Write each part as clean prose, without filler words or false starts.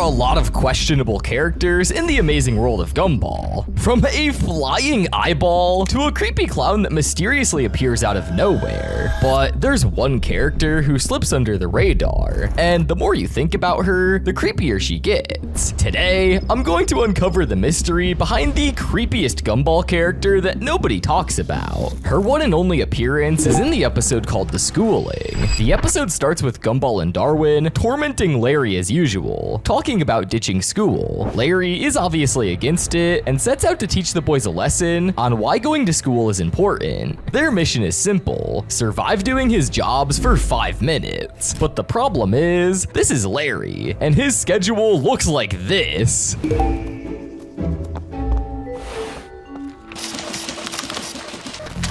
a lot of questionable characters in the amazing world of Gumball. From a flying eyeball to a creepy clown that mysteriously appears out of nowhere. But there's one character who slips under the radar, and the more you think about her, the creepier she gets. Today, I'm going to uncover the mystery behind the creepiest Gumball character that nobody talks about. Her one and only appearance is in the episode called The Schooling. The episode starts with Gumball and Darwin tormenting Larry as usual, talking about ditching school. Larry is obviously against it and sets out to teach the boys a lesson on why going to school is important. Their mission is simple: survive doing his jobs for 5 minutes. But the problem is, this is Larry, and his schedule looks like this.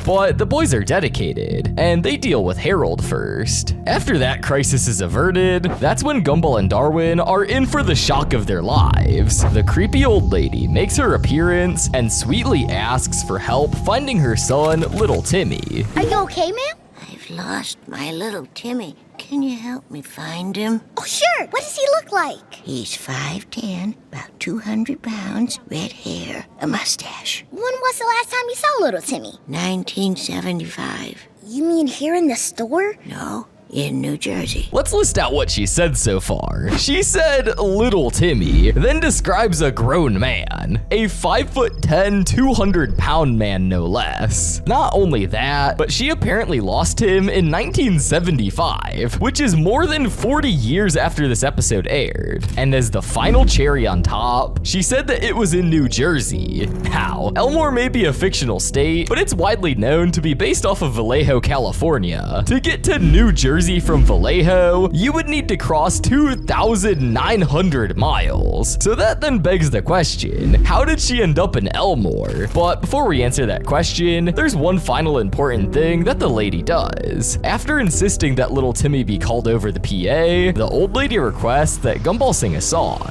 But the boys are dedicated, and they deal with Harold first. After that crisis is averted, that's when Gumball and Darwin are in for the shock of their lives. The creepy old lady makes her appearance and sweetly asks for help finding her son, little Timmy. Are you okay, ma'am? I've lost my little Timmy. Can you help me find him? Oh, sure. What does he look like? He's 5'10", about 200 pounds, red hair, a mustache. When was the last time you saw little Timmy? 1975. You mean here in the store? No, in New Jersey. Let's list out what she said so far. She said little Timmy, then describes a grown man, a 5'10", 200-pound man no less. Not only that, but she apparently lost him in 1975, which is more than 40 years after this episode aired. And as the final cherry on top, she said that it was in New Jersey. Now, Elmore may be a fictional state, but it's widely known to be based off of Vallejo, California. To get to New Jersey from Vallejo, you would need to cross 2,900 miles. So that then begs the question, how did she end up in Elmore? But before we answer that question, there's one final important thing that the lady does. After insisting that little Timmy be called over the PA, the old lady requests that Gumball sing a song.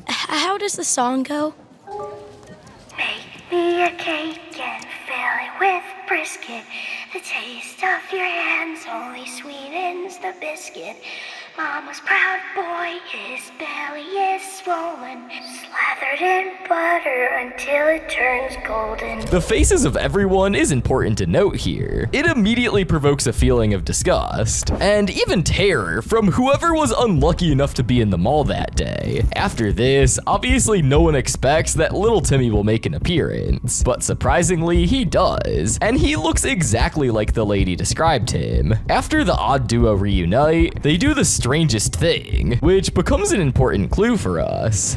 How does the song go? Make me a cake and fill it with brisket. The taste of your hands only sweetens the biscuit. Mama's proud boy, his belly is swollen, slathered in butter until it turns golden. The faces of everyone is important to note here. It immediately provokes a feeling of disgust, and even terror from whoever was unlucky enough to be in the mall that day. After this, obviously no one expects that little Timmy will make an appearance, but surprisingly he does, and he looks exactly like the lady described him. After the odd duo reunite, they do the strangest thing, which becomes an important clue for us.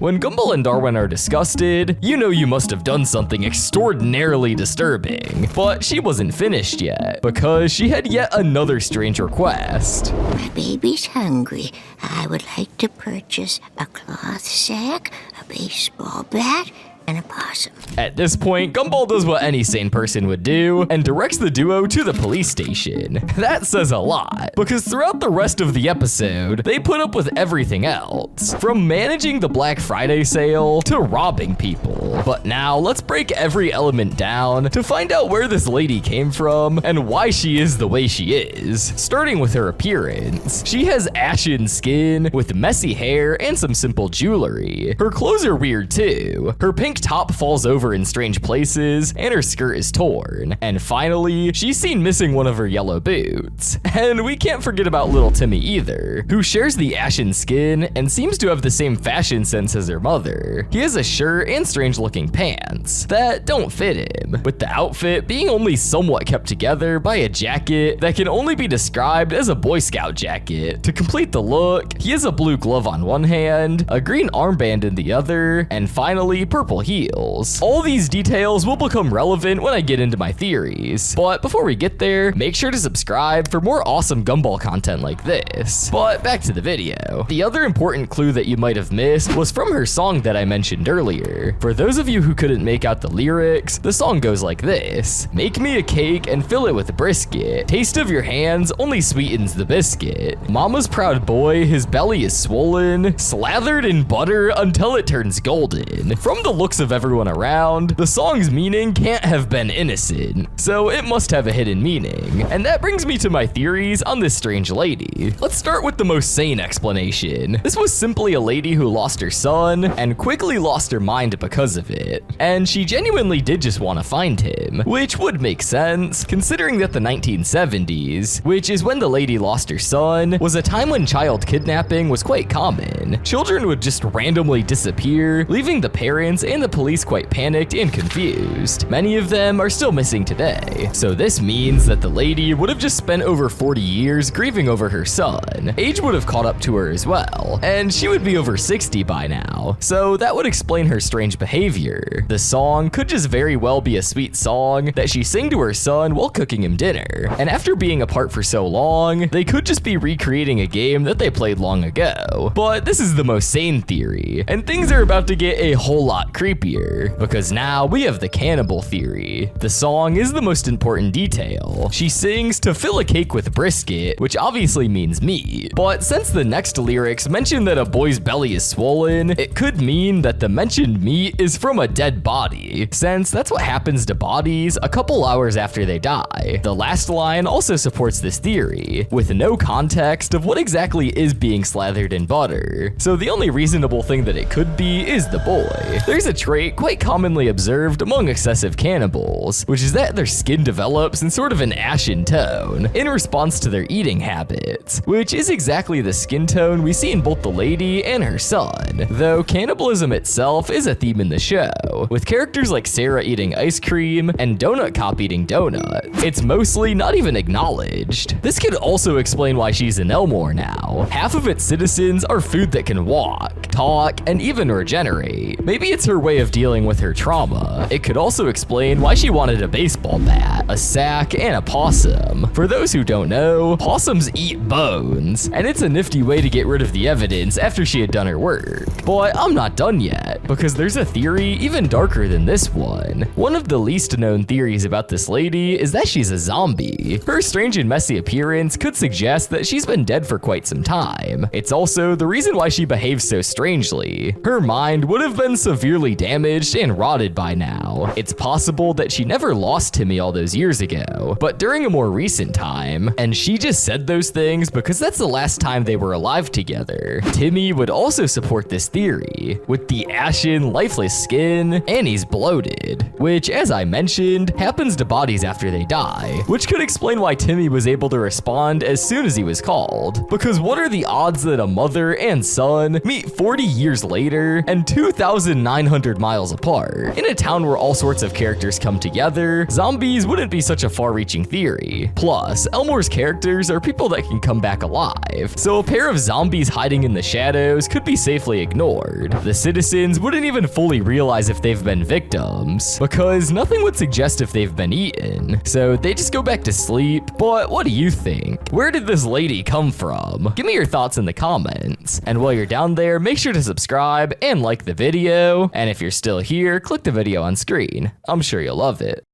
When Gumball and Darwin are disgusted, you know you must have done something extraordinarily disturbing. But she wasn't finished yet, because she had yet another strange request. My baby's hungry. I would like to purchase a cloth sack, a baseball bat, and a possum. At this point, Gumball does what any sane person would do and directs the duo to the police station. That says a lot, because throughout the rest of the episode, they put up with everything else, from managing the Black Friday sale to robbing people. But now, let's break every element down to find out where this lady came from and why she is the way she is. Starting with her appearance. She has ashen skin with messy hair and some simple jewelry. Her clothes are weird too. Her pink top falls over in strange places, and her skirt is torn. And finally, she's seen missing one of her yellow boots. And we can't forget about little Timmy either, who shares the ashen skin and seems to have the same fashion sense as her mother. He has a shirt and strange looking pants that don't fit him, with the outfit being only somewhat kept together by a jacket that can only be described as a Boy Scout jacket. To complete the look, he has a blue glove on one hand, a green armband in the other, and finally purple heels. All these details will become relevant when I get into my theories, but before we get there, make sure to subscribe for more awesome Gumball content like this. But back to the video. The other important clue that you might have missed was from her song that I mentioned earlier. For those of you who couldn't make out the lyrics, the song goes like this: make me a cake and fill it with brisket. Taste of your hands only sweetens the biscuit. Mama's proud boy, his belly is swollen, slathered in butter until it turns golden. From the looks looks of everyone around, the song's meaning can't have been innocent, so it must have a hidden meaning. And that brings me to my theories on this strange lady. Let's start with the most sane explanation. This was simply a lady who lost her son and quickly lost her mind because of it. And she genuinely did just want to find him, which would make sense considering that the 1970s, which is when the lady lost her son, was a time when child kidnapping was quite common. Children would just randomly disappear, leaving the parents and the police quite panicked and confused. Many of them are still missing today. So this means that the lady would have just spent over 40 years grieving over her son. Age would have caught up to her as well, and she would be over 60 by now. So that would explain her strange behavior. The song could just very well be a sweet song that she sang to her son while cooking him dinner. And after being apart for so long, they could just be recreating a game that they played long ago. But this is the most sane theory, and things are about to get a whole lot creepier, because now we have the cannibal theory. The song is the most important detail. She sings to fill a cake with brisket, which obviously means meat. But since the next lyrics mention that a boy's belly is swollen, it could mean that the mentioned meat is from a dead body, since that's what happens to bodies a couple hours after they die. The last line also supports this theory, with no context of what exactly is being slathered in butter. So the only reasonable thing that it could be is the boy. There's a trait quite commonly observed among excessive cannibals, which is that their skin develops in sort of an ashen tone in response to their eating habits, which is exactly the skin tone we see in both the lady and her son. Though cannibalism itself is a theme in the show, with characters like Sarah eating ice cream and Donut Cop eating donuts. It's mostly not even acknowledged. This could also explain why she's in Elmore now. Half of its citizens are food that can walk, talk, and even regenerate. Maybe it's her way of dealing with her trauma. It could also explain why she wanted a baseball bat, a sack, and a possum. For those who don't know, possums eat bones, and it's a nifty way to get rid of the evidence after she had done her work. But I'm not done yet, because there's a theory even darker than this one. One of the least known theories about this lady is that she's a zombie. Her strange and messy appearance could suggest that she's been dead for quite some time. It's also the reason why she behaves so strangely. Her mind would have been severely damaged and rotted by now. It's possible that she never lost Timmy all those years ago, but during a more recent time, and she just said those things because that's the last time they were alive together. Timmy would also support this theory. With the ashen, lifeless skin, and he's bloated, which, as I mentioned, happens to bodies after they die, which could explain why Timmy was able to respond as soon as he was called. Because what are the odds that a mother and son meet 40 years later and 2,900 miles apart? In a town where all sorts of characters come together, zombies wouldn't be such a far-reaching theory. Plus, Elmore's characters are people that can come back alive, so a pair of zombies hiding in the shadows could be safely ignored. The citizens wouldn't even fully realize if they've been victims, because nothing would suggest if they've been eaten, so they just go back to sleep. But what do you think? Where did this lady come from? Give me your thoughts in the comments. And while you're down there, make sure to subscribe and like the video, and if you're still here, click the video on screen. I'm sure you'll love it.